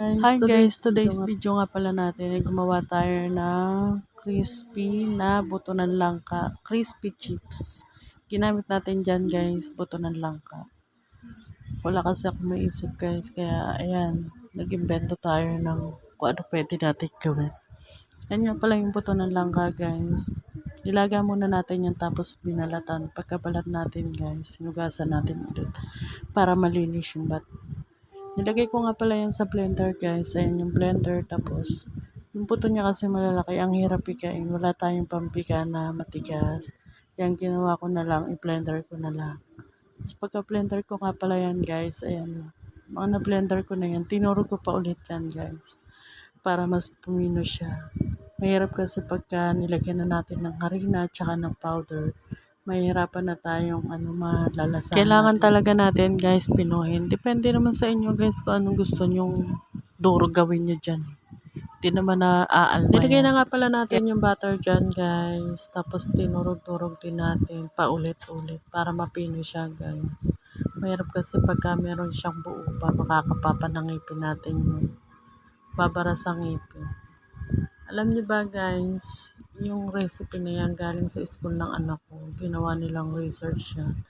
Hi guys, today's video nga pala natin ay gumawa tayo ng crispy na buto ng langka, crispy chips. Ginamit natin dyan guys, buto ng langka. Wala kasi ako maisip guys, kaya ayan, nag-invento tayo ng kung ano pwede natin gawin. Yan nga pala yung buto ng langka guys. Ilaga muna natin yan tapos binalatan. Pagkabalat natin guys, sinugasan natin ulit para malinis yung bat. Nilagay ko nga pala yan sa blender guys. Ayan yung blender. Tapos, yung puto niya kasi malalaki. Ang hirap pikain. Wala tayong pampika na matigas. Yan, ginawa ko na lang. I-blender ko na lang. Tapos pagka-blender ko nga pala yan guys. Ayan. Mga na-blender ko na yan. Tinuro ko pa ulit yan guys. Para mas pumino siya. Mahirap kasi pagka nilagyan na natin ng harina at saka ng powder. Mahirapan na tayong malalasahan. Kailangan talaga natin guys pinuhin. Depende naman sa inyo guys kung anong gusto nyong duro gawin nyo dyan. Hindi naman na aalma. Nilagay na nga pala natin yung butter dyan guys. Tapos tinurog-turog din natin paulit-ulit para mapino siya guys. Mahirap kasi pagka meron siyang buo pa makakapapa ng ngipin natin yun. Babaras ang ngipin. Alam niyo ba guys, yung recipe na yan galing sa school ng anak ko. Ginawa nilang research yan.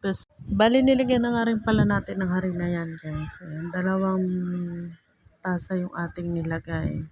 Tapos, bali nilagyan na nga rin pala natin ng harina yan guys. Ayan, 2 tasa yung ating nilagay.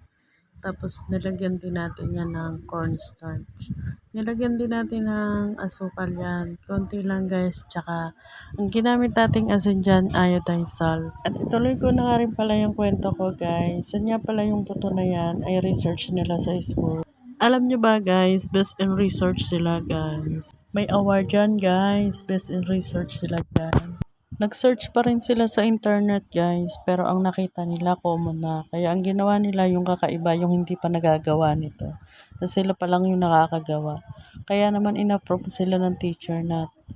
Tapos nilagyan din natin yan ng cornstarch. Nilagyan din natin ng asukal yan. Konti lang guys. Tsaka ang ginamit nating asin dyan, iodine salt. At ituloy ko na nga rin pala yung kwento ko guys. Yan nga pala yung buto na yan ay research nila sa school. Alam nyo ba guys, best in research sila guys. May award yan guys, best in research sila dyan. Nag-search pa rin sila sa internet guys, pero ang nakita nila common na. Kaya ang ginawa nila yung kakaiba, yung hindi pa nagagawa nito. Kasi sila pa lang yung nakakagawa. Kaya naman in-approve sila ng teacher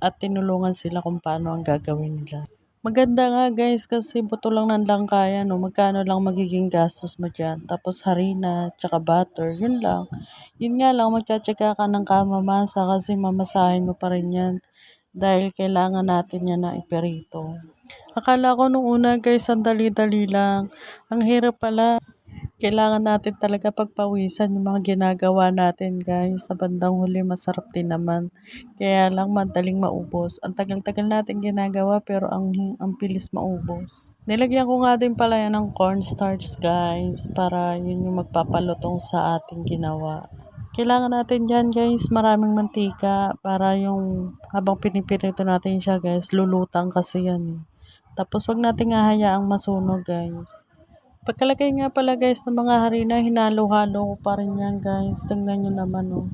at tinulungan sila kung paano ang gagawin nila. Maganda nga guys kasi buto lang ng langka yan. Magkano lang magiging gastos mo dyan. Tapos harina, tsaka butter, yun lang. Yun nga lang, magtsatsaga ka ng kamamasa kasi mamasahin mo pa rin yan. Dahil kailangan natin yan na iperito. Akala ko nung una guys, ang dali-dali lang. Ang hirap pala. Kailangan natin talaga pagpawisan yung mga ginagawa natin guys. Sa bandang huli masarap din naman. Kaya lang madaling maubos. Ang tagal-tagal natin ginagawa pero ang bilis maubos. Nilagyan ko nga din pala yan ng cornstarch guys. Para yun yung magpapalutong sa ating ginawa. Kailangan natin dyan guys maraming mantika para yung habang pinipirito natin siya guys, lulutang kasi yan eh. Tapos wag natin hahayaang masunog guys. Pagkalagay nga pala guys ng mga harina, hinalo-halo ko pa rin yan guys. Tingnan nyo naman oh.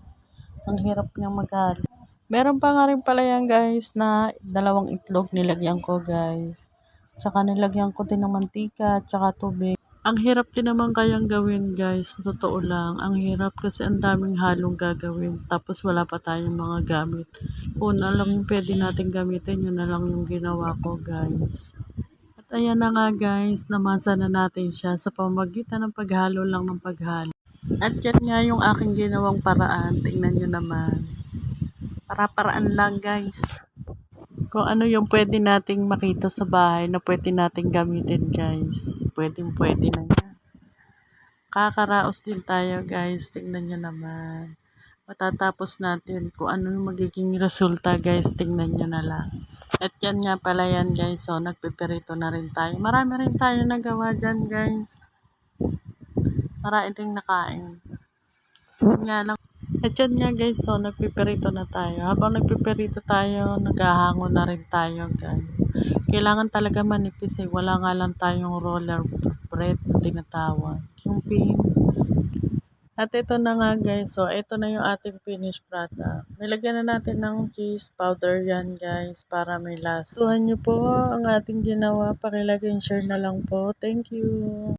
Ang hirap niyang maghalo. Meron pa nga rin pala yan guys na 2 itlog nilagyan ko guys. Tsaka nilagyan ko din ng mantika at tsaka tubig. Ang hirap din naman kayang gawin guys, totoo lang. Ang hirap kasi ang daming halong gagawin. Tapos wala pa tayong mga gamit. Kung alam yung pwede natin gamitin, yun na lang yung ginawa ko guys. At ayan na nga guys, namasa na natin siya sa pamamagitan ng paghalo lang ng paghalo. At yan nga yung aking ginawang paraan. Tingnan nyo naman. Para-paraan lang guys. Kung ano yung pwede nating makita sa bahay na pwede nating gamitin guys. Pwede na yan. Kakaraos din tayo guys. Tingnan nyo naman. Matatapos natin kung ano yung magiging resulta guys. Tingnan nyo na lang. At yan nga pala yan guys. So nagpiperito na rin tayo. Marami rin tayo nagawa dyan guys. Marami rin nakain. Nga lang. At yan nga guys, so nagpiperito na tayo. Habang nagpiperito tayo, naghahango na rin tayo guys. Kailangan talaga manipis eh. Wala nga lang tayong roller bread na tinatawag. Yung pin. At ito na nga guys, so ito na yung ating finished product. Nilagyan na natin ng cheese powder yan guys para may lasa. Suhan nyo po ang ating ginawa. Pakilagay and share na lang po. Thank you.